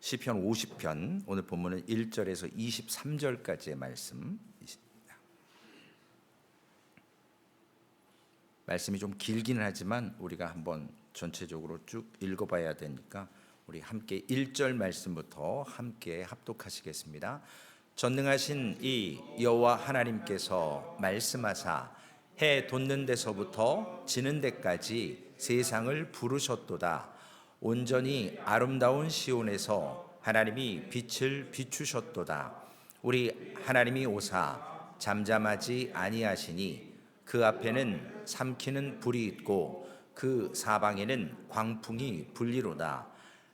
시편 50편 오늘 본문은 1절에서 23절까지의 말씀입니다. 말씀이 좀 길기는 하지만 우리가 한번 전체적으로 쭉 읽어봐야 되니까 우리 함께 1절 말씀부터 함께 합독하시겠습니다. 전능하신 이 여호와 하나님께서 말씀하사 해 돋는 데서부터 지는 데까지 세상을 부르셨도다. 온전히 아름다운 시온에서 하나님이 빛을 비추셨도다. 우리 하나님이 오사 잠잠하지 아니하시니 그 앞에는 삼키는 불이 있고 그 사방에는 광풍이 불리로다.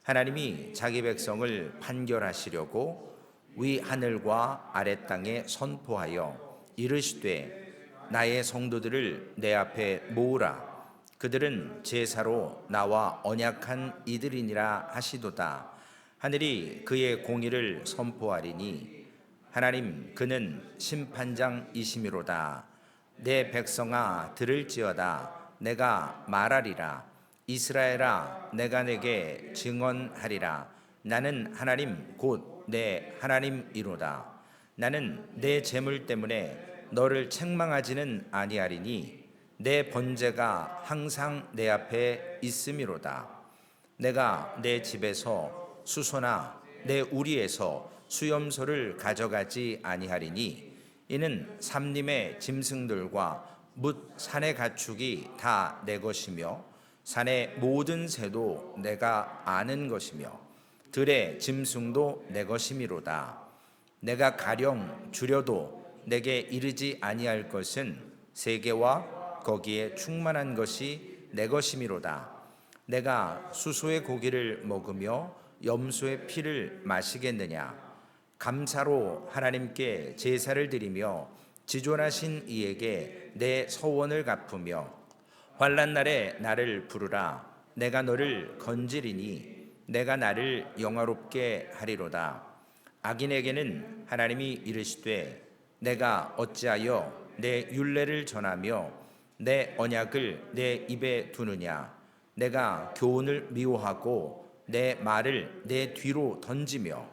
하나님이 자기 백성을 판결하시려고 위 하늘과 아래 땅에 선포하여 이르시되 나의 성도들을 내 앞에 모으라. 그들은 제사로 나와 언약한 이들이니라 하시도다. 하늘이 그의 공의를 선포하리니 하나님 그는 심판장이시미로다. 내 백성아 들을지어다. 내가 말하리라. 이스라엘아 내가 내게 증언하리라. 나는 하나님 곧 내 하나님이로다. 나는 내 재물 때문에 너를 책망하지는 아니하리니 내 번제가 항상 내 앞에 있음이로다. 내가 내 집에서 수소나 내 우리에서 수염소를 가져가지 아니하리니 이는 삼림의 짐승들과 뭇 산의 가축이 다 내 것이며 산의 모든 새도 내가 아는 것이며 들의 짐승도 내 것이미로다. 내가 가령 줄여도 내게 이르지 아니할 것은 세계와 거기에 충만한 것이 내 것이미로다. 내가 수소의 고기를 먹으며 염소의 피를 마시겠느냐. 감사로 하나님께 제사를 드리며 지존하신 이에게 내 서원을 갚으며 환난 날에 나를 부르라. 내가 너를 건지리니 내가 나를 영화롭게 하리로다. 악인에게는 하나님이 이르시되 내가 어찌하여 내 율례를 전하며 내 언약을 내 입에 두느냐. 내가 교훈을 미워하고 내 말을 내 뒤로 던지며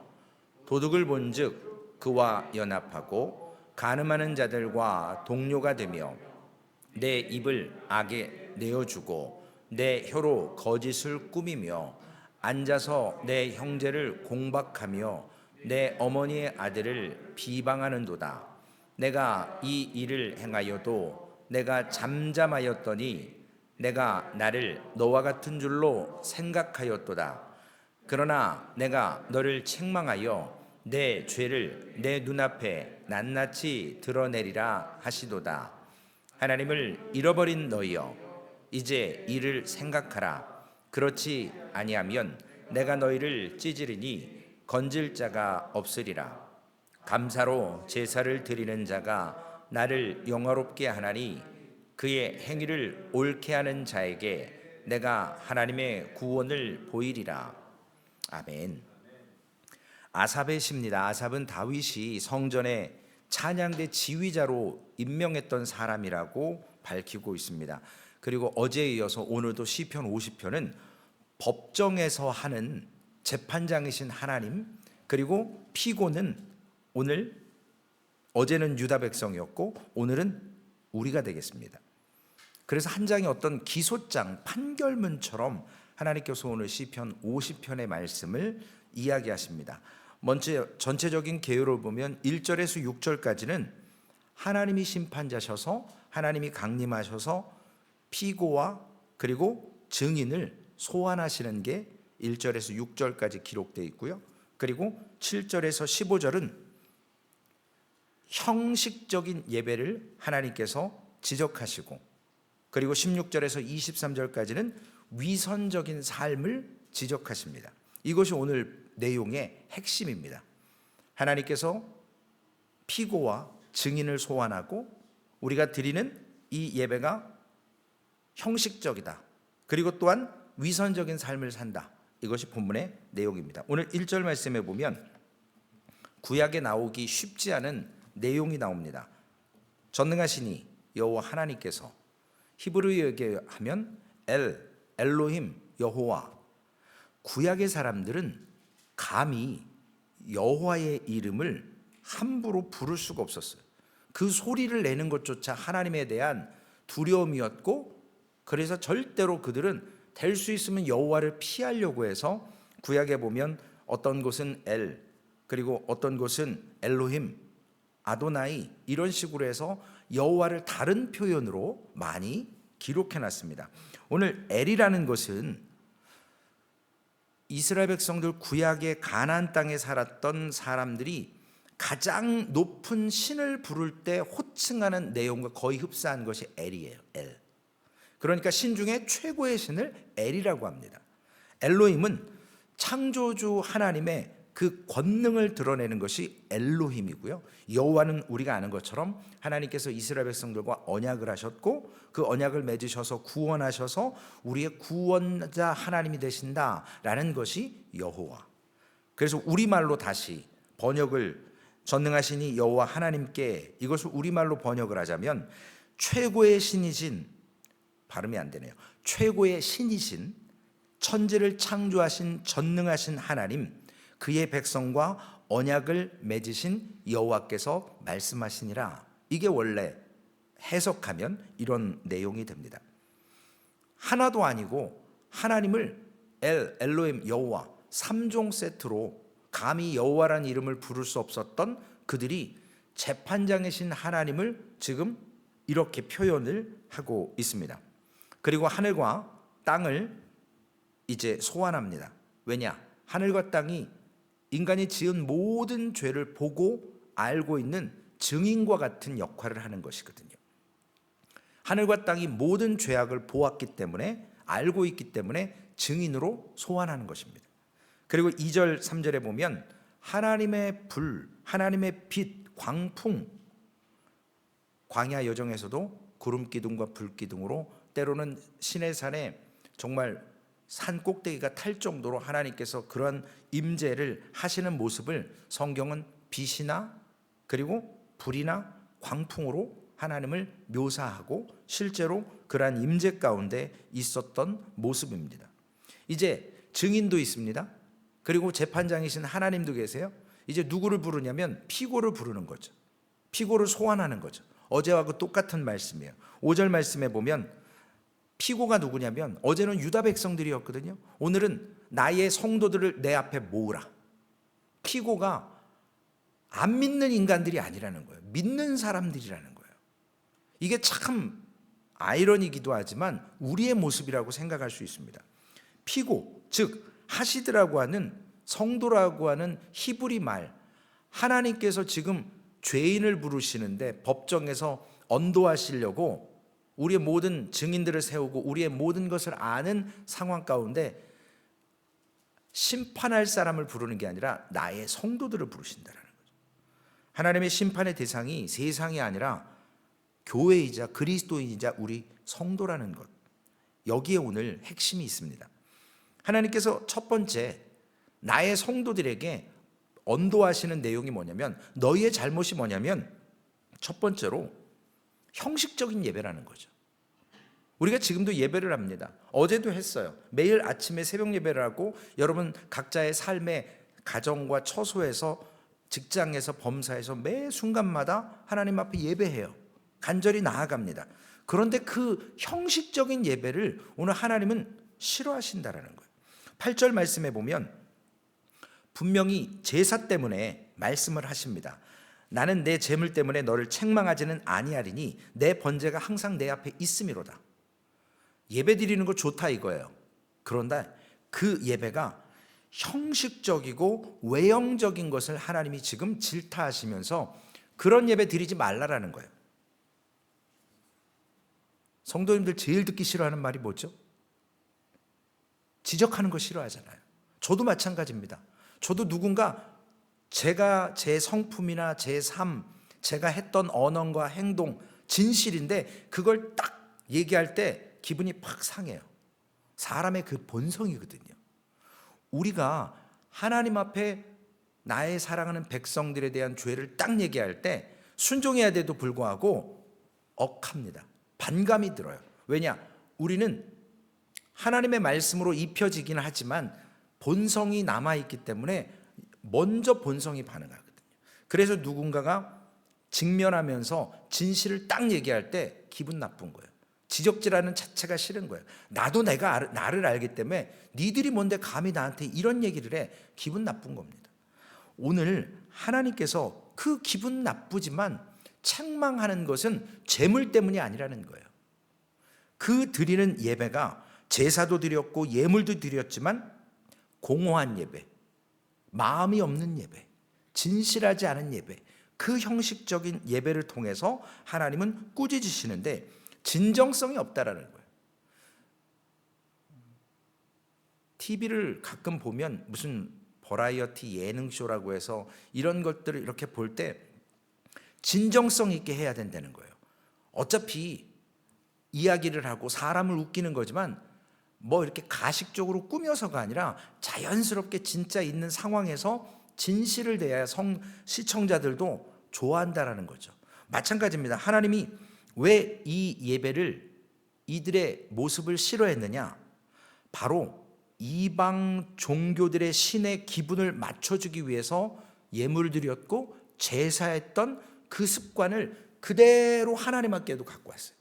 도둑을 본즉 그와 연합하고 간음하는 자들과 동료가 되며 내 입을 악에 내어주고 내 혀로 거짓을 꾸미며 앉아서 내 형제를 공박하며 내 어머니의 아들을 비방하는도다. 내가 이 일을 행하여도 내가 잠잠하였더니 내가 나를 너와 같은 줄로 생각하였도다. 그러나 내가 너를 책망하여 내 죄를 내 눈앞에 낱낱이 드러내리라 하시도다. 하나님을 잃어버린 너희여 이제 이를 생각하라. 그렇지 아니하면 내가 너희를 찢으리니 건질 자가 없으리라. 감사로 제사를 드리는 자가 나를 영화롭게 하나니 그의 행위를 옳게 하는 자에게 내가 하나님의 구원을 보이리라. 아멘. 아삽의 시입니다. 아삽은 다윗이 성전의 찬양대 지휘자로 임명했던 사람이라고 밝히고 있습니다. 그리고 어제에 이어서 오늘도 시편 50편은 법정에서 하는 재판장이신 하나님, 그리고 피고는 어제는 유다 백성이었고 오늘은 우리가 되겠습니다. 그래서 한 장의 어떤 기소장, 판결문처럼 하나님께서 오늘 시편 50편의 말씀을 이야기하십니다. 먼저 전체적인 개요를 보면 1절에서 6절까지는 하나님이 심판자셔서 하나님이 강림하셔서 피고와 그리고 증인을 소환하시는 게 1절에서 6절까지 기록되어 있고요. 그리고 7절에서 15절은 형식적인 예배를 하나님께서 지적하시고, 그리고 16절에서 23절까지는 위선적인 삶을 지적하십니다. 이것이 오늘 내용의 핵심입니다. 하나님께서 피고와 증인을 소환하고 우리가 드리는 이 예배가 형식적이다. 그리고 또한 위선적인 삶을 산다. 이것이 본문의 내용입니다. 오늘 1절 말씀에 보면 구약에 나오기 쉽지 않은 내용이 나옵니다. 전능하시니 여호와 하나님께서, 히브리어에 하면 엘로힘 여호와. 구약의 사람들은 감히 여호와의 이름을 함부로 부를 수가 없었어요. 그 소리를 내는 것조차 하나님에 대한 두려움이었고, 그래서 절대로 그들은 될 수 있으면 여호와를 피하려고 해서 구약에 보면 어떤 곳은 엘, 그리고 어떤 곳은 엘로힘, 아도나이 이런 식으로 해서 여호와를 다른 표현으로 많이 기록해 놨습니다. 오늘 엘이라는 것은 이스라엘 백성들 구약의 가나안 땅에 살았던 사람들이 가장 높은 신을 부를 때 호칭하는 내용과 거의 흡사한 것이 엘이에요. 엘. 그러니까 신 중에 최고의 신을 엘이라고 합니다. 엘로힘은 창조주 하나님의 그 권능을 드러내는 것이 엘로힘이고요. 여호와는 우리가 아는 것처럼 하나님께서 이스라엘 백성들과 언약을 하셨고 그 언약을 맺으셔서 구원하셔서 우리의 구원자 하나님이 되신다라는 것이 여호와. 그래서 우리말로 다시 번역을 전능하시니 여호와 하나님께, 이것을 우리말로 번역을 하자면 최고의 신이신, 발음이 안 되네요. 최고의 신이신, 천지를 창조하신 전능하신 하나님, 그의 백성과 언약을 맺으신 여호와께서 말씀하시니라. 이게 원래 해석하면 이런 내용이 됩니다. 하나도 아니고 하나님을 엘로힘, 여호와 3종 세트로 감히 여호와라는 이름을 부를 수 없었던 그들이 재판장이신 하나님을 지금 이렇게 표현을 하고 있습니다. 그리고 하늘과 땅을 이제 소환합니다. 왜냐? 하늘과 땅이 인간이 지은 모든 죄를 보고 알고 있는 증인과 같은 역할을 하는 것이거든요. 하늘과 땅이 모든 죄악을 보았기 때문에, 알고 있기 때문에 증인으로 소환하는 것입니다. 그리고 2절 3절에 보면 하나님의 불, 하나님의 빛, 광풍, 광야 여정에서도 구름 기둥과 불 기둥으로, 때로는 시내산에 정말 산 꼭대기가 탈 정도로 하나님께서 그런 임재를 하시는 모습을 성경은 빛이나 그리고 불이나 광풍으로 하나님을 묘사하고 실제로 그러한 임재 가운데 있었던 모습입니다. 이제 증인도 있습니다. 그리고 재판장이신 하나님도 계세요. 이제 누구를 부르냐면 피고를 부르는 거죠. 피고를 소환하는 거죠. 어제와 그 똑같은 말씀이에요. 5절 말씀에 보면 피고가 누구냐면, 어제는 유다 백성들이었거든요. 오늘은 나의 성도들을 내 앞에 모으라. 피고가 안 믿는 인간들이 아니라는 거예요. 믿는 사람들이라는 거예요. 이게 참 아이러니기도 하지만 우리의 모습이라고 생각할 수 있습니다. 피고, 즉 하시드라고 하는, 성도라고 하는 히브리 말, 하나님께서 지금 죄인을 부르시는데 법정에서 언도하시려고 우리의 모든 증인들을 세우고 우리의 모든 것을 아는 상황 가운데 심판할 사람을 부르는 게 아니라 나의 성도들을 부르신다는 거죠. 하나님의 심판의 대상이 세상이 아니라 교회이자 그리스도인이자 우리 성도라는 것, 여기에 오늘 핵심이 있습니다. 하나님께서 첫 번째 나의 성도들에게 언도하시는 내용이 뭐냐면, 너희의 잘못이 뭐냐면 첫 번째로 형식적인 예배라는 거죠. 우리가 지금도 예배를 합니다. 어제도 했어요. 매일 아침에 새벽 예배를 하고 여러분 각자의 삶의 가정과 처소에서, 직장에서, 범사에서 매 순간마다 하나님 앞에 예배해요. 간절히 나아갑니다. 그런데 그 형식적인 예배를 오늘 하나님은 싫어하신다라는 거예요. 8절 말씀에 보면 분명히 제사 때문에 말씀을 하십니다. 나는 내 재물 때문에 너를 책망하지는 아니하리니 내 번제가 항상 내 앞에 있음이로다. 예배 드리는 거 좋다 이거예요. 그런데 그 예배가 형식적이고 외형적인 것을 하나님이 지금 질타하시면서 그런 예배 드리지 말라라는 거예요. 성도님들 제일 듣기 싫어하는 말이 뭐죠? 지적하는 거 싫어하잖아요. 저도 마찬가지입니다. 저도 누군가 제가 제 성품이나 제 삶, 제가 했던 언어와 행동, 진실인데 그걸 딱 얘기할 때 기분이 팍 상해요. 사람의 그 본성이거든요. 우리가 하나님 앞에 나의 사랑하는 백성들에 대한 죄를 딱 얘기할 때 순종해야 돼도 불구하고 억합니다. 반감이 들어요. 왜냐? 우리는 하나님의 말씀으로 입혀지긴 하지만 본성이 남아있기 때문에 먼저 본성이 반응하거든요. 그래서 누군가가 직면하면서 진실을 딱 얘기할 때 기분 나쁜 거예요. 지적질하는 자체가 싫은 거예요. 나도 나를 알기 때문에 니들이 뭔데 감히 나한테 이런 얘기를 해. 기분 나쁜 겁니다. 오늘 하나님께서 그 기분 나쁘지만 책망하는 것은 재물 때문이 아니라는 거예요. 그 드리는 예배가 제사도 드렸고 예물도 드렸지만 공허한 예배, 마음이 없는 예배, 진실하지 않은 예배, 그 형식적인 예배를 통해서 하나님은 꾸짖으시는데 진정성이 없다라는 거예요. TV를 가끔 보면 무슨 버라이어티 예능쇼라고 해서 이런 것들을 이렇게 볼 때 진정성 있게 해야 된다는 거예요. 어차피 이야기를 하고 사람을 웃기는 거지만 뭐 이렇게 가식적으로 꾸며서가 아니라 자연스럽게 진짜 있는 상황에서 진실을 대해야 시청자들도 좋아한다라는 거죠. 마찬가지입니다. 하나님이 왜 이 예배를 이들의 모습을 싫어했느냐? 바로 이방 종교들의 신의 기분을 맞춰주기 위해서 예물을 드렸고 제사했던 그 습관을 그대로 하나님 앞에도 갖고 왔어요.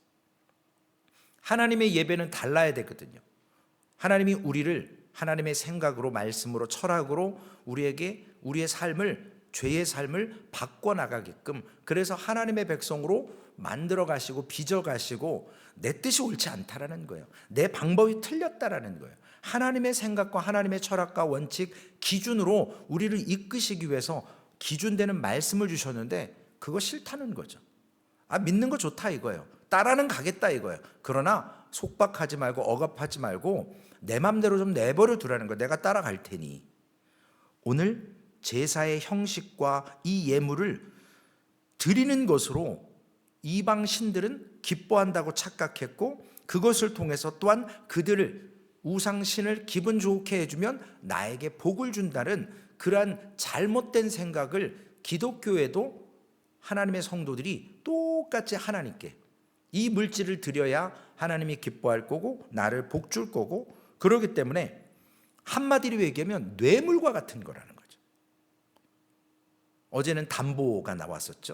하나님의 예배는 달라야 되거든요. 하나님이 우리를 하나님의 생각으로, 말씀으로, 철학으로 우리에게 우리의 삶을, 죄의 삶을 바꿔나가게끔, 그래서 하나님의 백성으로 만들어 가시고 빚어 가시고 내 뜻이 옳지 않다라는 거예요. 내 방법이 틀렸다라는 거예요. 하나님의 생각과 하나님의 철학과 원칙, 기준으로 우리를 이끄시기 위해서 기준되는 말씀을 주셨는데 그거 싫다는 거죠. 믿는 거 좋다 이거예요. 따라는 가겠다 이거예요. 그러나 속박하지 말고 억압하지 말고 내 맘대로 좀 내버려 두라는 거예요. 내가 따라갈 테니. 오늘 제사의 형식과 이 예물을 드리는 것으로 이방 신들은 기뻐한다고 착각했고, 그것을 통해서 또한 그들을 우상신을 기분 좋게 해주면 나에게 복을 준다는 그러한 잘못된 생각을 기독교에도 하나님의 성도들이 똑같이 하나님께 이 물질을 드려야 하나님이 기뻐할 거고 나를 복 줄 거고, 그러기 때문에 한마디로 얘기하면 뇌물과 같은 거라는 거죠. 어제는 담보가 나왔었죠.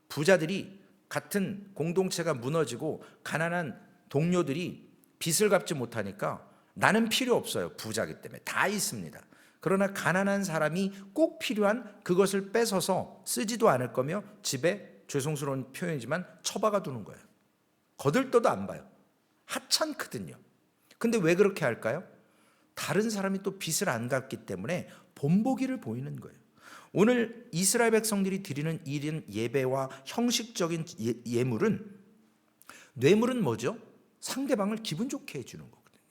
부자들이, 같은 공동체가 무너지고 가난한 동료들이 빚을 갚지 못하니까 나는 필요 없어요. 부자기 때문에 다 있습니다. 그러나 가난한 사람이 꼭 필요한 그것을 뺏어서 쓰지도 않을 거며 집에, 죄송스러운 표현이지만, 처박아 두는 거예요. 거들떠도 안 봐요. 하찮거든요. 근데 왜 그렇게 할까요? 다른 사람이 또 빚을 안 갚기 때문에 본보기를 보이는 거예요. 오늘 이스라엘 백성들이 드리는 이런 예배와 형식적인 예물은, 뇌물은 뭐죠? 상대방을 기분 좋게 해주는 거거든요.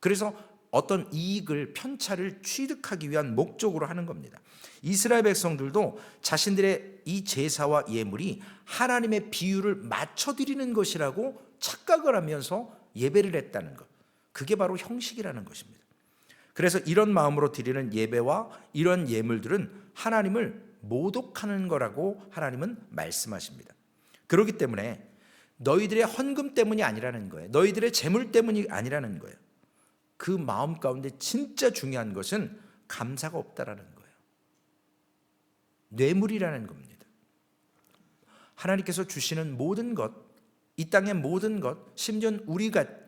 그래서 어떤 이익을, 편차를 취득하기 위한 목적으로 하는 겁니다. 이스라엘 백성들도 자신들의 이 제사와 예물이 하나님의 비유를 맞춰드리는 것이라고 착각을 하면서 예배를 했다는 것, 그게 바로 형식이라는 것입니다. 그래서 이런 마음으로 드리는 예배와 이런 예물들은 하나님을 모독하는 거라고 하나님은 말씀하십니다. 그렇기 때문에 너희들의 헌금 때문이 아니라는 거예요. 너희들의 재물 때문이 아니라는 거예요. 그 마음 가운데 진짜 중요한 것은 감사가 없다라는 거예요. 뇌물이라는 겁니다. 하나님께서 주시는 모든 것, 이 땅의 모든 것, 심지어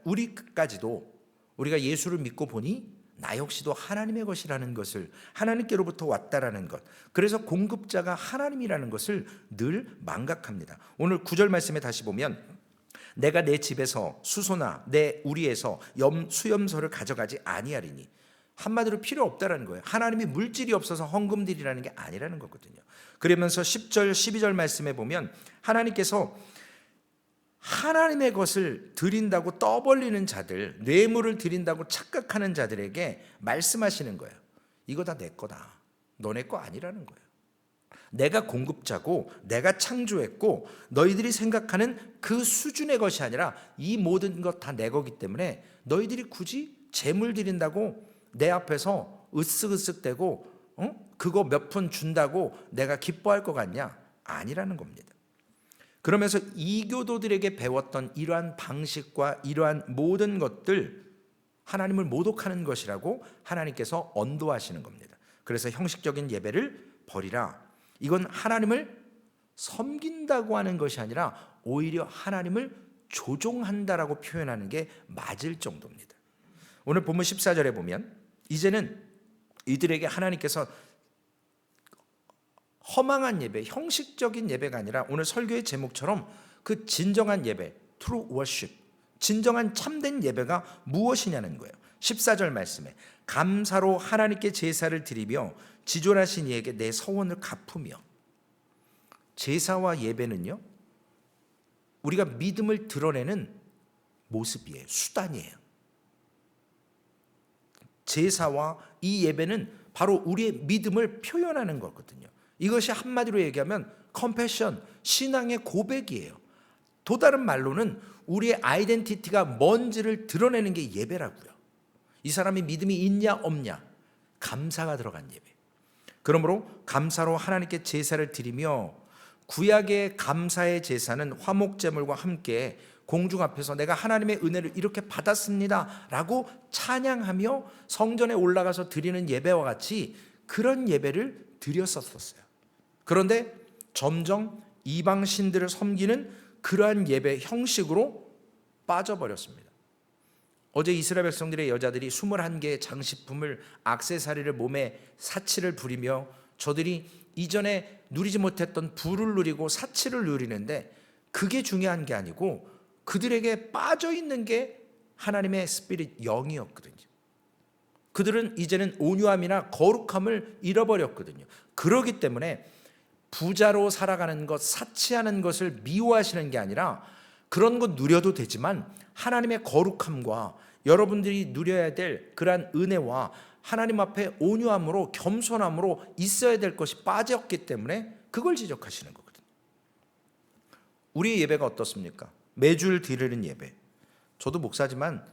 우리까지도, 우리가 예수를 믿고 보니 나 역시도 하나님의 것이라는 것을, 하나님께로부터 왔다라는 것, 그래서 공급자가 하나님이라는 것을 늘 망각합니다. 오늘 9절 말씀에 다시 보면, 내가 내 집에서 수소나 내 우리에서 수염소를 가져가지 아니하리니, 한마디로 필요 없다라는 거예요. 하나님이 물질이 없어서 헌금 드리라는 게 아니라는 거거든요. 그러면서 10절 12절 말씀에 보면 하나님께서 하나님의 것을 드린다고 떠벌리는 자들, 뇌물을 드린다고 착각하는 자들에게 말씀하시는 거예요. 이거 다 내 거다. 너네 거 아니라는 거예요. 내가 공급자고 내가 창조했고 너희들이 생각하는 그 수준의 것이 아니라 이 모든 것 다 내 거기 때문에 너희들이 굳이 재물 드린다고 내 앞에서 으쓱으쓱대고 그거 몇 푼 준다고 내가 기뻐할 것 같냐? 아니라는 겁니다. 그러면서 이교도들에게 배웠던 이러한 방식과 이러한 모든 것들, 하나님을 모독하는 것이라고 하나님께서 언도하시는 겁니다. 그래서 형식적인 예배를 버리라. 이건 하나님을 섬긴다고 하는 것이 아니라 오히려 하나님을 조종한다라고 표현하는 게 맞을 정도입니다. 오늘 본문 14절에 보면 이제는 이들에게 하나님께서 허망한 예배, 형식적인 예배가 아니라 오늘 설교의 제목처럼 그 진정한 예배, true worship, 진정한 참된 예배가 무엇이냐는 거예요. 14절 말씀에 감사로 하나님께 제사를 드리며 지존하신 이에게 내 서원을 갚으며. 제사와 예배는요, 우리가 믿음을 드러내는 모습이에요. 수단이에요. 제사와 이 예배는 바로 우리의 믿음을 표현하는 거거든요. 이것이 한마디로 얘기하면 confession, 신앙의 고백이에요. 또 다른 말로는 우리의 아이덴티티가 뭔지를 드러내는 게 예배라고요. 이 사람이 믿음이 있냐 없냐, 감사가 들어간 예배. 그러므로 감사로 하나님께 제사를 드리며, 구약의 감사의 제사는 화목제물과 함께 공중 앞에서 내가 하나님의 은혜를 이렇게 받았습니다 라고 찬양하며 성전에 올라가서 드리는 예배와 같이 그런 예배를 드렸었어요. 그런데 점점 이방신들을 섬기는 그러한 예배 형식으로 빠져버렸습니다. 어제 이스라엘 백성들의 여자들이 21개의 장식품을, 액세서리를 몸에 사치를 부리며 저들이 이전에 누리지 못했던 부를 누리고 사치를 누리는데, 그게 중요한 게 아니고 그들에게 빠져있는 게 하나님의 스피릿, 영이었거든요. 그들은 이제는 온유함이나 거룩함을 잃어버렸거든요. 그렇기 때문에 부자로 살아가는 것, 사치하는 것을 미워하시는 게 아니라 그런 것 누려도 되지만 하나님의 거룩함과 여러분들이 누려야 될 그러한 은혜와 하나님 앞에 온유함으로, 겸손함으로 있어야 될 것이 빠졌기 때문에 그걸 지적하시는 거거든요. 우리의 예배가 어떻습니까? 매주를 드리는 예배. 저도 목사지만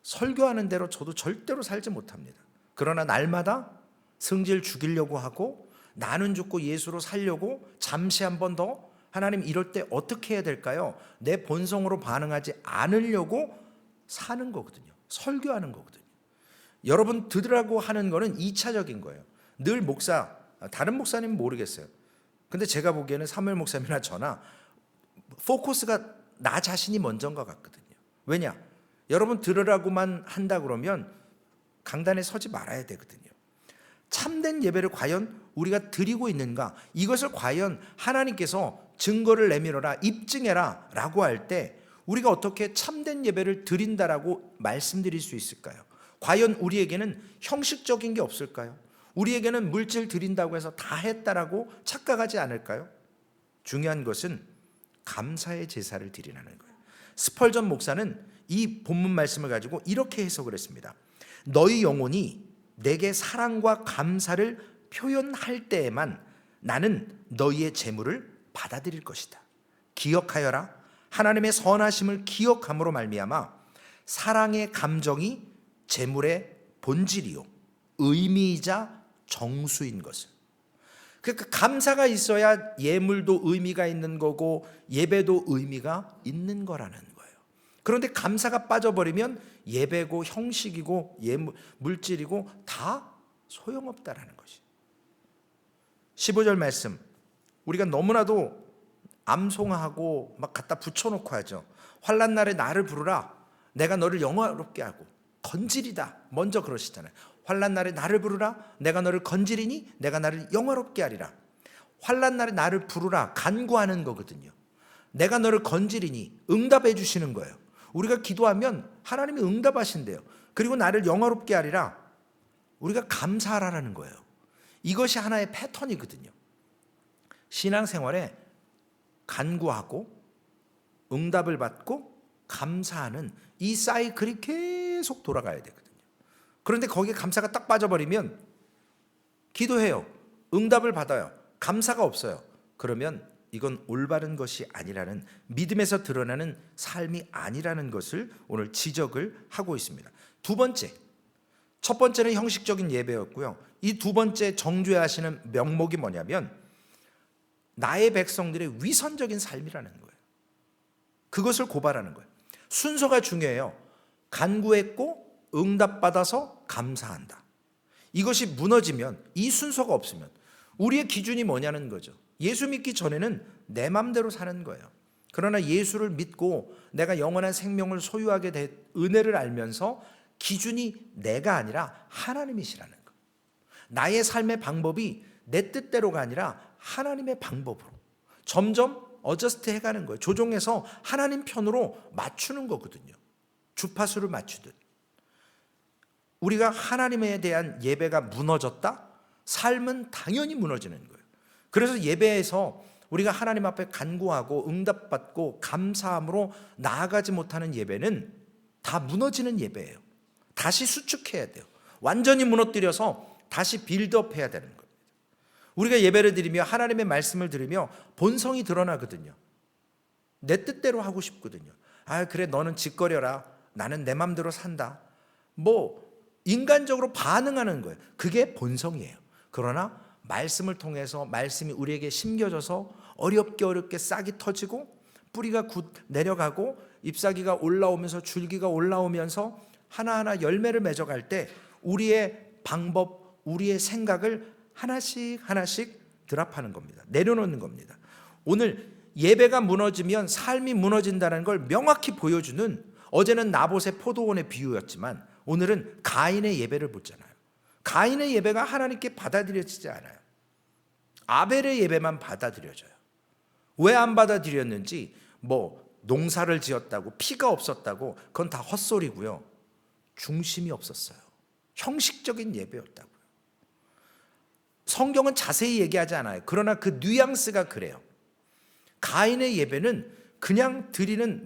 설교하는 대로 저도 절대로 살지 못합니다. 그러나 날마다 성질 죽이려고 하고 나는 죽고 예수로 살려고 잠시 한 번 더, 하나님 이럴 때 어떻게 해야 될까요? 내 본성으로 반응하지 않으려고 사는 거거든요. 설교하는 거거든요. 여러분 들으라고 하는 거는 2차적인 거예요. 늘 목사, 다른 목사님은 모르겠어요. 근데 제가 보기에는 사무엘 목사님이나 저나 포커스가 나 자신이 먼저인 것 같거든요. 왜냐? 여러분 들으라고만 한다 그러면 강단에 서지 말아야 되거든요. 참된 예배를 과연 우리가 드리고 있는가? 이것을 과연 하나님께서 증거를 내밀어라, 입증해라 라고 할 때 우리가 어떻게 참된 예배를 드린다라고 말씀드릴 수 있을까요? 과연 우리에게는 형식적인 게 없을까요? 우리에게는 물질 드린다고 해서 다 했다라고 착각하지 않을까요? 중요한 것은 감사의 제사를 드리라는 거예요. 스펄전 목사는 이 본문 말씀을 가지고 이렇게 해석을 했습니다. 너희 영혼이 내게 사랑과 감사를 표현할 때에만 나는 너희의 제물을 받아들일 것이다. 기억하여라. 하나님의 선하심을 기억함으로 말미암아 사랑의 감정이 제물의 본질이요 의미이자 정수인 것을. 그러니까 감사가 있어야 예물도 의미가 있는 거고 예배도 의미가 있는 거라는 거예요. 그런데 감사가 빠져버리면 예배고 형식이고 물질이고 다 소용없다라는 것이. 15절 말씀, 우리가 너무나도 암송하고 막 갖다 붙여놓고 하죠. 환난 날에 나를 부르라. 내가 너를 영화롭게 하고. 건질이다. 먼저 그러시잖아요. 환난 날에 나를 부르라. 내가 너를 건지리니 내가 나를 영화롭게 하리라. 환난 날에 나를 부르라. 간구하는 거거든요. 내가 너를 건지리니 응답해 주시는 거예요. 우리가 기도하면 하나님이 응답하신대요. 그리고 나를 영화롭게 하리라. 우리가 감사하라는 거예요. 이것이 하나의 패턴이거든요. 신앙생활에 간구하고 응답을 받고 감사하는 이 사이클이 계속 돌아가야 되거든요. 그런데 거기에 감사가 딱 빠져버리면 기도해요. 응답을 받아요. 감사가 없어요. 그러면 이건 올바른 것이 아니라는, 믿음에서 드러나는 삶이 아니라는 것을 오늘 지적을 하고 있습니다. 두 번째, 첫 번째는 형식적인 예배였고요. 이 두 번째 정죄 하시는 명목이 뭐냐면 나의 백성들의 위선적인 삶이라는 거예요. 그것을 고발하는 거예요. 순서가 중요해요. 간구했고 응답받아서 감사한다. 이것이 무너지면, 이 순서가 없으면 우리의 기준이 뭐냐는 거죠. 예수 믿기 전에는 내 맘대로 사는 거예요. 그러나 예수를 믿고 내가 영원한 생명을 소유하게 된 은혜를 알면서 기준이 내가 아니라 하나님이시라는 거. 나의 삶의 방법이 내 뜻대로가 아니라 하나님의 방법으로 점점 어저스트 해가는 거예요. 조종해서 하나님 편으로 맞추는 거거든요. 주파수를 맞추듯. 우리가 하나님에 대한 예배가 무너졌다? 삶은 당연히 무너지는 거예요. 그래서 예배에서 우리가 하나님 앞에 간구하고 응답받고 감사함으로 나아가지 못하는 예배는 다 무너지는 예배예요. 다시 수축해야 돼요. 완전히 무너뜨려서 다시 빌드업 해야 되는 겁니다. 우리가 예배를 드리며 하나님의 말씀을 들으며 본성이 드러나거든요. 내 뜻대로 하고 싶거든요. 아, 그래, 너는 짓거려라. 나는 내 맘대로 산다. 인간적으로 반응하는 거예요. 그게 본성이에요. 그러나 말씀을 통해서 말씀이 우리에게 심겨져서 어렵게 싹이 터지고 뿌리가 굿 내려가고 잎사귀가 올라오면서 줄기가 올라오면서 하나하나 열매를 맺어갈 때 우리의 방법, 우리의 생각을 하나씩 드랍하는 겁니다. 내려놓는 겁니다. 오늘 예배가 무너지면 삶이 무너진다는 걸 명확히 보여주는, 어제는 나봇의 포도원의 비유였지만 오늘은 가인의 예배를 보잖아요. 가인의 예배가 하나님께 받아들여지지 않아요. 아벨의 예배만 받아들여져요. 왜 안 받아들였는지, 농사를 지었다고, 피가 없었다고, 그건 다 헛소리고요. 중심이 없었어요. 형식적인 예배였다고요. 성경은 자세히 얘기하지 않아요. 그러나 그 뉘앙스가 그래요. 가인의 예배는 그냥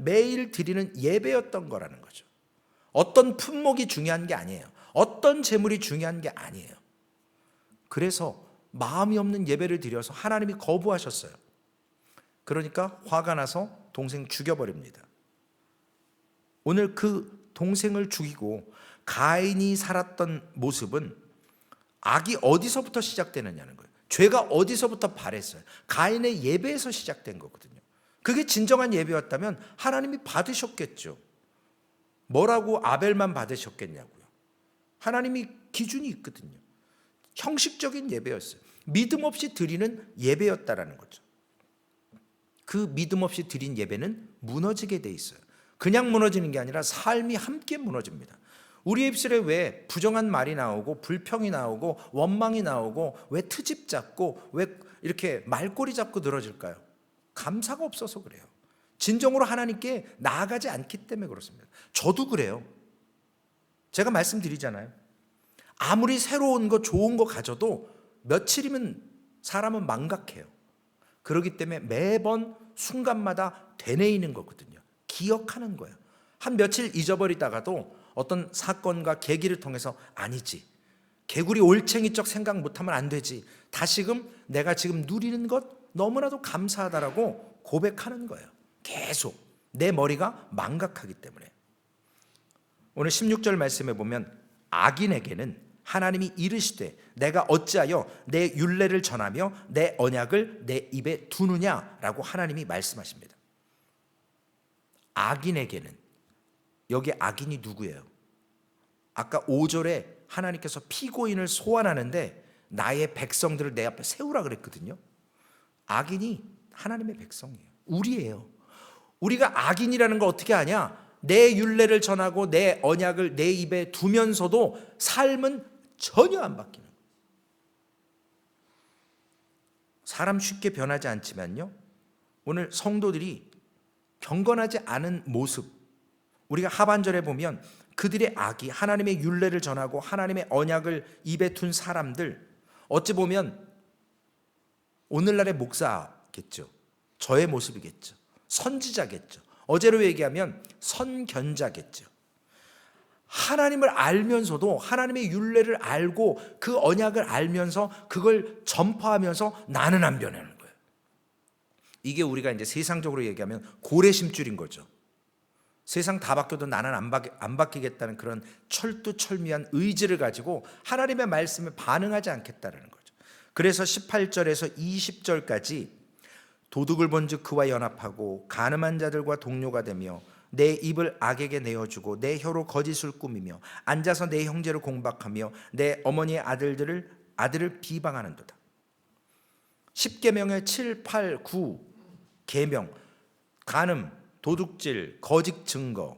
매일 드리는 예배였던 거라는 거죠. 어떤 품목이 중요한 게 아니에요. 어떤 재물이 중요한 게 아니에요. 그래서 마음이 없는 예배를 드려서 하나님이 거부하셨어요. 그러니까 화가 나서 동생 죽여버립니다. 오늘 그 동생을 죽이고 가인이 살았던 모습은 악이 어디서부터 시작되느냐는 거예요. 죄가 어디서부터 발했어요. 가인의 예배에서 시작된 거거든요. 그게 진정한 예배였다면 하나님이 받으셨겠죠. 뭐라고 아벨만 받으셨겠냐고요. 하나님이 기준이 있거든요. 형식적인 예배였어요. 믿음 없이 드리는 예배였다라는 거죠. 그 믿음 없이 드린 예배는 무너지게 돼 있어요. 그냥 무너지는 게 아니라 삶이 함께 무너집니다. 우리 입술에 왜 부정한 말이 나오고 불평이 나오고 원망이 나오고 왜 트집 잡고 왜 이렇게 말꼬리 잡고 늘어질까요? 감사가 없어서 그래요. 진정으로 하나님께 나아가지 않기 때문에 그렇습니다. 저도 그래요. 제가 말씀드리잖아요. 아무리 새로운 거 좋은 거 가져도 며칠이면 사람은 망각해요. 그렇기 때문에 매번 순간마다 되뇌이는 거거든요. 기억하는 거예요. 한 며칠 잊어버리다가도 어떤 사건과 계기를 통해서 아니지, 개구리 올챙이적 생각 못하면 안 되지, 다시금 내가 지금 누리는 것 너무나도 감사하다라고 고백하는 거예요. 계속 내 머리가 망각하기 때문에. 오늘 16절 말씀에 보면 악인에게는 하나님이 이르시되 내가 어찌하여 내 율례를 전하며 내 언약을 내 입에 두느냐라고 하나님이 말씀하십니다. 악인에게는, 여기 악인이 누구예요? 아까 5절에 하나님께서 피고인을 소환하는데 나의 백성들을 내 앞에 세우라 그랬거든요. 악인이 하나님의 백성이에요. 우리예요. 우리가 악인이라는 걸 어떻게 아냐? 내 율례를 전하고 내 언약을 내 입에 두면서도 삶은 전혀 안 바뀌는 거예요. 사람 쉽게 변하지 않지만요, 오늘 성도들이 경건하지 않은 모습, 우리가 하반절에 보면 그들의 악이, 하나님의 율례를 전하고 하나님의 언약을 입에 둔 사람들, 어찌 보면 오늘날의 목사겠죠. 저의 모습이겠죠. 선지자겠죠. 어제로 얘기하면 선견자겠죠. 하나님을 알면서도 하나님의 율례를 알고 그 언약을 알면서 그걸 전파하면서 나는 안 변하는 거예요. 이게 우리가 이제 세상적으로 얘기하면 고래심줄인 거죠. 세상 다 바뀌어도 나는 안 바뀌겠다는 그런 철두철미한 의지를 가지고 하나님의 말씀에 반응하지 않겠다는 거죠. 그래서 18절에서 20절까지 도둑을 본즉 그와 연합하고 간음한 자들과 동료가 되며 내 입을 악에게 내어주고 내 혀로 거짓을 꾸미며 앉아서 내 형제를 공박하며 내 어머니의 아들을 비방하는도다. 10계명의 7, 8, 9 계명, 간음, 도둑질, 거짓 증거,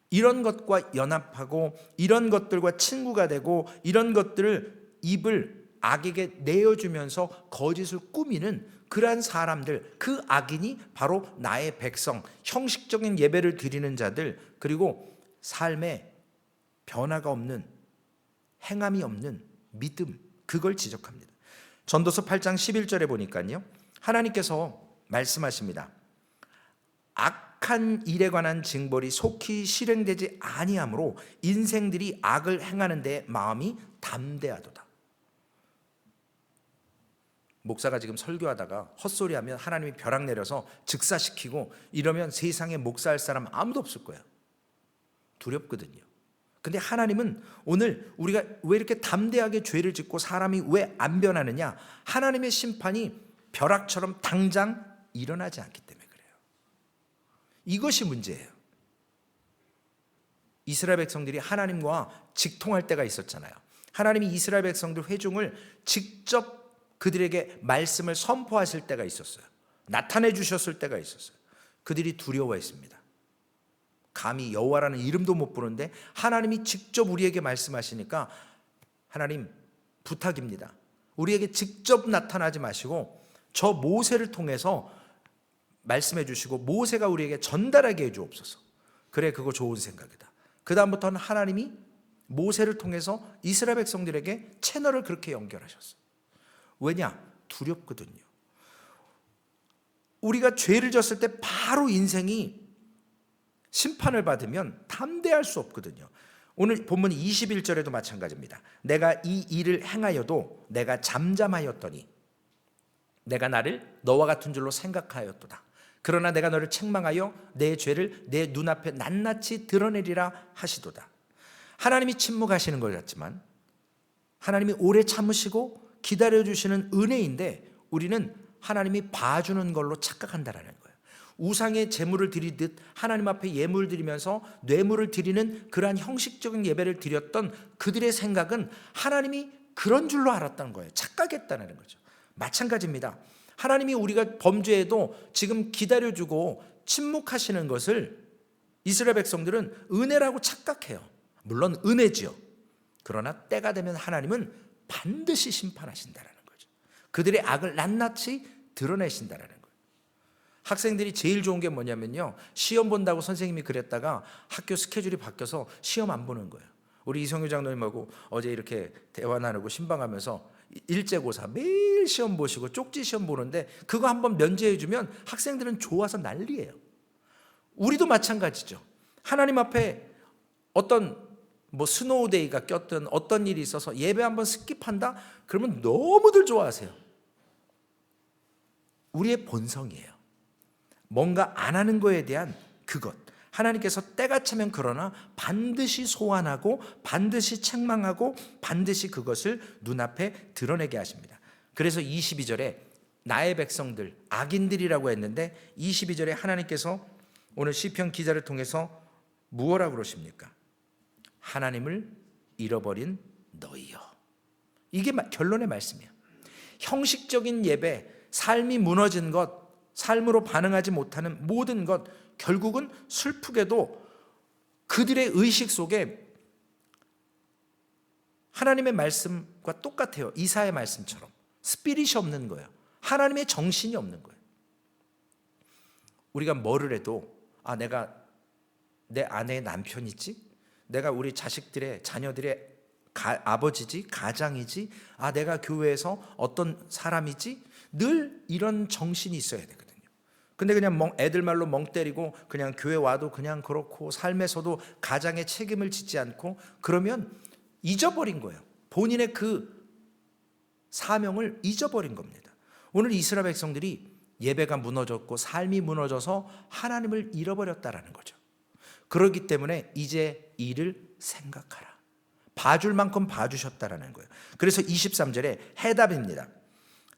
이런 것과 연합하고 이런 것들과 친구가 되고 이런 것들을 입을 악에게 내어주면서 거짓을 꾸미는 그러한 사람들, 그 악인이 바로 나의 백성, 형식적인 예배를 드리는 자들, 그리고 삶에 변화가 없는, 행함이 없는 믿음, 그걸 지적합니다. 전도서 8장 11절에 보니까요, 하나님께서 말씀하십니다. 악한 일에 관한 징벌이 속히 실행되지 아니하므로 인생들이 악을 행하는 데 마음이 담대하도다. 목사가 지금 설교하다가 헛소리하면 하나님이 벼락 내려서 즉사시키고 이러면 세상에 목사할 사람 아무도 없을 거예요. 두렵거든요. 근데 하나님은 오늘 우리가 왜 이렇게 담대하게 죄를 짓고 사람이 왜 안 변하느냐? 하나님의 심판이 벼락처럼 당장 일어나지 않기 때문에 그래요. 이것이 문제예요. 이스라엘 백성들이 하나님과 직통할 때가 있었잖아요. 하나님이 이스라엘 백성들 회중을 직접 그들에게 말씀을 선포하실 때가 있었어요. 나타내 주셨을 때가 있었어요. 그들이 두려워했습니다. 감히 여호와라는 이름도 못 부르는데 하나님이 직접 우리에게 말씀하시니까 하나님 부탁입니다. 우리에게 직접 나타나지 마시고 저 모세를 통해서 말씀해 주시고 모세가 우리에게 전달하게 해 주옵소서. 그래, 그거 좋은 생각이다. 그 다음부터는 하나님이 모세를 통해서 이스라엘 백성들에게 채널을 그렇게 연결하셨어요. 왜냐? 두렵거든요. 우리가 죄를 졌을 때 바로 인생이 심판을 받으면 담대할 수 없거든요. 오늘 본문 21절에도 마찬가지입니다. 내가 이 일을 행하여도 내가 잠잠하였더니 내가 나를 너와 같은 줄로 생각하였도다. 그러나 내가 너를 책망하여 내 죄를 내 눈앞에 낱낱이 드러내리라 하시도다. 하나님이 침묵하시는 것 같지만 하나님이 오래 참으시고 기다려주시는 은혜인데 우리는 하나님이 봐주는 걸로 착각한다라는 거예요. 우상의 제물을 드리듯 하나님 앞에 예물 드리면서 뇌물을 드리는 그러한 형식적인 예배를 드렸던 그들의 생각은 하나님이 그런 줄로 알았다는 거예요. 착각했다는 거죠. 마찬가지입니다. 하나님이 우리가 범죄해도 지금 기다려주고 침묵하시는 것을 이스라엘 백성들은 은혜라고 착각해요. 물론 은혜지요. 그러나 때가 되면 하나님은 반드시 심판하신다는 거죠. 그들의 악을 낱낱이 드러내신다는 거예요. 학생들이 제일 좋은 게 뭐냐면요, 시험 본다고 선생님이 그랬다가 학교 스케줄이 바뀌어서 시험 안 보는 거예요. 우리 이성유 장로님하고 어제 이렇게 대화 나누고 신방하면서 일제고사 매일 시험 보시고 쪽지 시험 보는데 그거 한번 면제해 주면 학생들은 좋아서 난리예요. 우리도 마찬가지죠. 하나님 앞에 어떤 스노우데이가 꼈든 어떤 일이 있어서 예배 한번 스킵한다? 그러면 너무들 좋아하세요. 우리의 본성이에요. 뭔가 안 하는 거에 대한 그것. 하나님께서 때가 차면 그러나 반드시 소환하고 반드시 책망하고 반드시 그것을 눈앞에 드러내게 하십니다. 그래서 22절에 나의 백성들, 악인들이라고 했는데 22절에 하나님께서 오늘 시편 기자를 통해서 무엇라고 그러십니까? 하나님을 잃어버린 너희여. 이게 결론의 말씀이에요. 형식적인 예배, 삶이 무너진 것, 삶으로 반응하지 못하는 모든 것, 결국은 슬프게도 그들의 의식 속에 하나님의 말씀과 똑같아요. 이사의 말씀처럼 스피릿이 없는 거예요. 하나님의 정신이 없는 거예요. 우리가 뭐를 해도 내가 내 아내의 남편이지, 내가 우리 자식들의 자녀들의 아버지지, 가장이지, 내가 교회에서 어떤 사람이지, 늘 이런 정신이 있어야 되거든요. 근데 그냥 애들 말로 멍 때리고 그냥 교회 와도 그냥 그렇고 삶에서도 가장의 책임을 지지 않고 그러면 잊어버린 거예요. 본인의 그 사명을 잊어버린 겁니다. 오늘 이스라엘 백성들이 예배가 무너졌고 삶이 무너져서 하나님을 잃어버렸다라는 거죠. 그렇기 때문에 이제 이를 생각하라. 봐줄 만큼 봐주셨다라는 거예요. 그래서 23절에 해답입니다.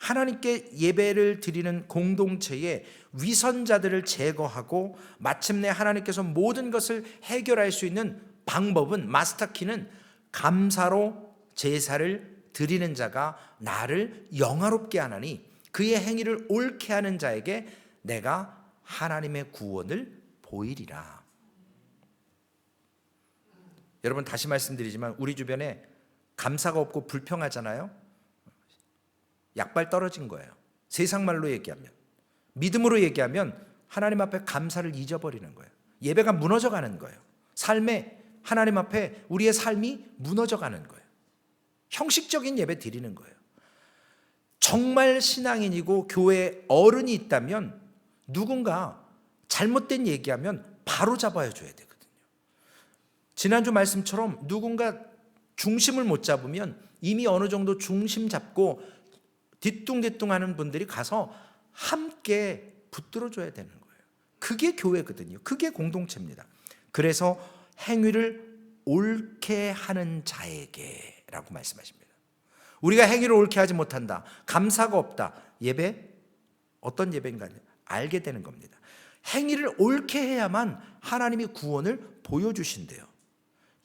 하나님께 예배를 드리는 공동체의 위선자들을 제거하고 마침내 하나님께서 모든 것을 해결할 수 있는 방법은, 마스터키는 감사로 제사를 드리는 자가 나를 영화롭게 하나니 그의 행위를 옳게 하는 자에게 내가 하나님의 구원을 보이리라. 여러분, 다시 말씀드리지만 우리 주변에 감사가 없고 불평하잖아요. 약발 떨어진 거예요. 세상 말로 얘기하면, 믿음으로 얘기하면 하나님 앞에 감사를 잊어버리는 거예요. 예배가 무너져가는 거예요. 삶에, 하나님 앞에 우리의 삶이 무너져가는 거예요. 형식적인 예배 드리는 거예요. 정말 신앙인이고 교회에 어른이 있다면 누군가 잘못된 얘기하면 바로 잡아야 줘야 되거든요. 지난주 말씀처럼 누군가 중심을 못 잡으면 이미 어느 정도 중심 잡고 뒤뚱뒤뚱 하는 분들이 가서 함께 붙들어 줘야 되는 거예요. 그게 교회거든요. 그게 공동체입니다. 그래서 행위를 옳게 하는 자에게 라고 말씀하십니다. 우리가 행위를 옳게 하지 못한다, 감사가 없다, 예배 어떤 예배인가 알게 되는 겁니다. 행위를 옳게 해야만 하나님이 구원을 보여주신대요.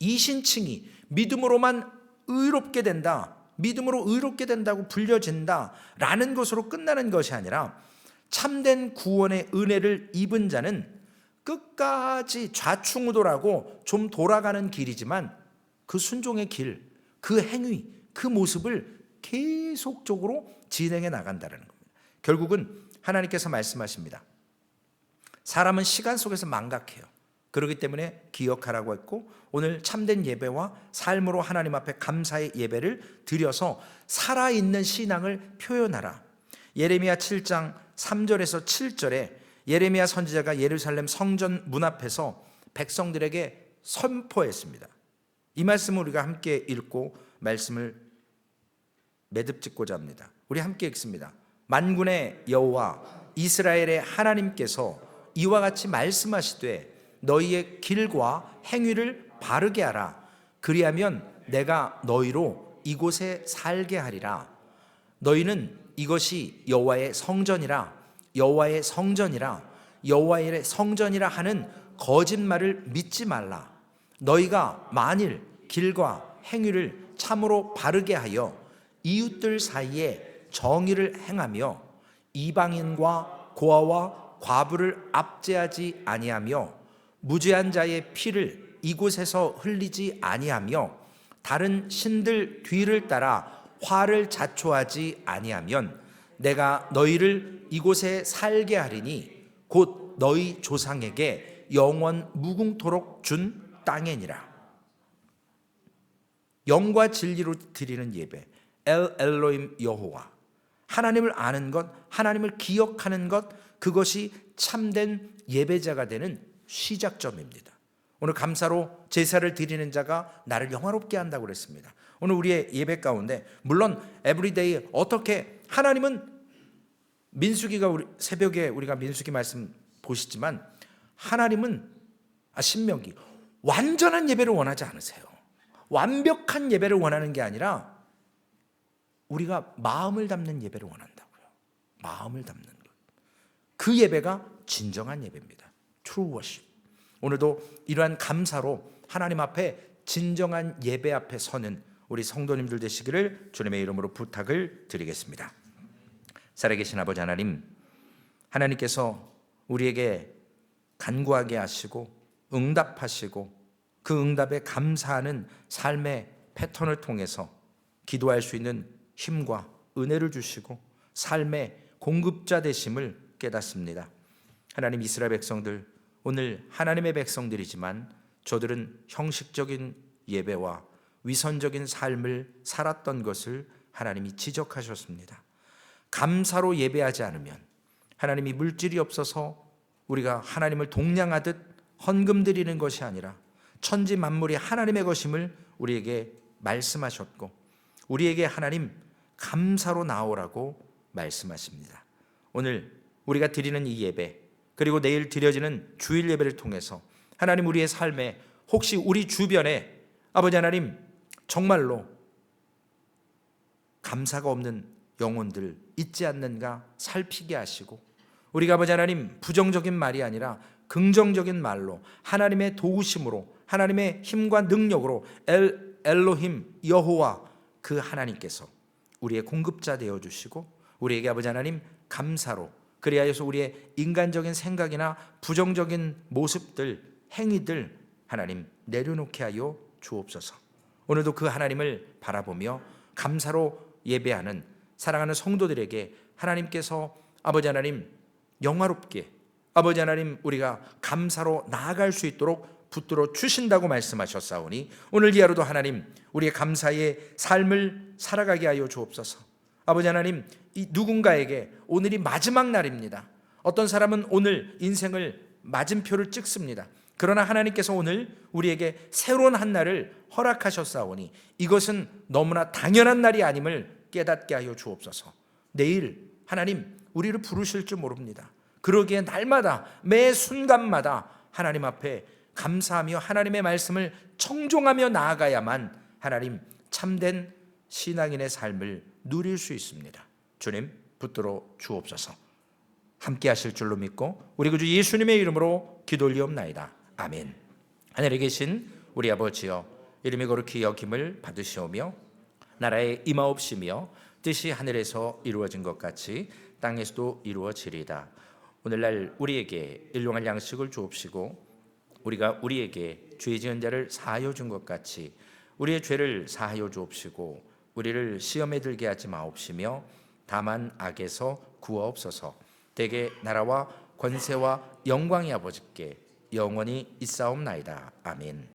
이신칭이 믿음으로만 의롭게 된다, 믿음으로 의롭게 된다고 불려진다 라는 것으로 끝나는 것이 아니라 참된 구원의 은혜를 입은 자는 끝까지 좌충우돌하고 좀 돌아가는 길이지만 그 순종의 길, 그 행위, 그 모습을 계속적으로 진행해 나간다는 겁니다. 결국은 하나님께서 말씀하십니다. 사람은 시간 속에서 망각해요. 그렇기 때문에 기억하라고 했고, 오늘 참된 예배와 삶으로 하나님 앞에 감사의 예배를 드려서 살아있는 신앙을 표현하라. 예레미야 7장 3절에서 7절에 예레미야 선지자가 예루살렘 성전 문 앞에서 백성들에게 선포했습니다. 이 말씀을 우리가 함께 읽고 말씀을 매듭짓고자 합니다. 우리 함께 읽습니다. 만군의 여호와 이스라엘의 하나님께서 이와 같이 말씀하시되 너희의 길과 행위를 바르게 하라. 그리하면 내가 너희로 이곳에 살게 하리라. 너희는 이것이 여호와의 성전이라, 여호와의 성전이라, 여호와의 성전이라 하는 거짓말을 믿지 말라. 너희가 만일 길과 행위를 참으로 바르게 하여 이웃들 사이에 정의를 행하며 이방인과 고아와 과부를 압제하지 아니하며 무죄한 자의 피를 이곳에서 흘리지 아니하며 다른 신들 뒤를 따라 화를 자초하지 아니하면 내가 너희를 이곳에 살게 하리니 곧 너희 조상에게 영원 무궁토록 준 땅이니라. 영과 진리로 드리는 예배, 엘 엘로임 여호와, 하나님을 아는 것, 하나님을 기억하는 것, 그것이 참된 예배자가 되는 시작점입니다. 오늘 감사로 제사를 드리는 자가 나를 영화롭게 한다고 그랬습니다. 오늘 우리의 예배 가운데 물론 에브리데이 어떻게 하나님은 민수기가 새벽에 우리가 민수기 말씀 보시지만 하나님은 신명기 완전한 예배를 원하지 않으세요. 완벽한 예배를 원하는 게 아니라 우리가 마음을 담는 예배를 원한다고요. 마음을 담는 것. 그 예배가 진정한 예배입니다. True worship. 오늘도 이러한 감사로 하나님 앞에 진정한 예배 앞에 서는 우리 성도님들 되시기를 주님의 이름으로 부탁을 드리겠습니다. 살아계신 아버지 하나님, 하나님께서 우리에게 간구하게 하시고 응답하시고 그 응답에 감사하는 삶의 패턴을 통해서 기도할 수 있는 힘과 은혜를 주시고 삶의 공급자 되심을 깨닫습니다. 하나님, 이스라엘 백성들 오늘 하나님의 백성들이지만 저들은 형식적인 예배와 위선적인 삶을 살았던 것을 하나님이 지적하셨습니다. 감사로 예배하지 않으면 하나님이 물질이 없어서 우리가 하나님을 동냥하듯 헌금 드리는 것이 아니라 천지 만물이 하나님의 것임을 우리에게 말씀하셨고 우리에게 하나님 감사로 나오라고 말씀하십니다. 오늘 우리가 드리는 이 예배 그리고 내일 드려지는 주일 예배를 통해서 하나님 우리의 삶에 혹시 우리 주변에 아버지 하나님 정말로 감사가 없는 영혼들 있지 않는가 살피게 하시고, 우리가 아버지 하나님 부정적인 말이 아니라 긍정적인 말로 하나님의 도우심으로 하나님의 힘과 능력으로 엘로힘 여호와 그 하나님께서 우리의 공급자 되어주시고, 우리에게 아버지 하나님 감사로 그리하여서 우리의 인간적인 생각이나 부정적인 모습들 행위들 하나님 내려놓게 하여 주옵소서. 오늘도 그 하나님을 바라보며 감사로 예배하는 사랑하는 성도들에게 하나님께서 아버지 하나님 영화롭게 아버지 하나님 우리가 감사로 나아갈 수 있도록 붙들어 주신다고 말씀하셨사오니, 오늘 이 하루도 하나님 우리의 감사의 삶을 살아가게 하여 주옵소서. 아버지 하나님, 이 누군가에게 오늘이 마지막 날입니다. 어떤 사람은 오늘 인생을 마침표를 찍습니다. 그러나 하나님께서 오늘 우리에게 새로운 한 날을 허락하셨사오니 이것은 너무나 당연한 날이 아님을 깨닫게 하여 주옵소서. 내일 하나님 우리를 부르실 줄 모릅니다. 그러기에 날마다 매 순간마다 하나님 앞에 감사하며 하나님의 말씀을 청종하며 나아가야만 하나님 참된 신앙인의 삶을 누릴 수 있습니다. 주님 붙들어 주옵소서. 함께 하실 줄로 믿고 우리 구주 예수님의 이름으로 기도 올리옵나이다. 아멘. 하늘에 계신 우리 아버지여, 이름이 거룩히 여김을 받으시오며 나라에 임하옵시며 뜻이 하늘에서 이루어진 것 같이 땅에서도 이루어지리이다. 오늘날 우리에게 일용할 양식을 주옵시고 우리가 우리에게 죄 지은 자를 사하여 준 것 같이 우리의 죄를 사하여 주옵시고 우리를 시험에 들게 하지 마옵시며 다만 악에서 구하옵소서. 대개 나라와 권세와 영광이 아버지께 영원히 있사옵나이다. 아멘.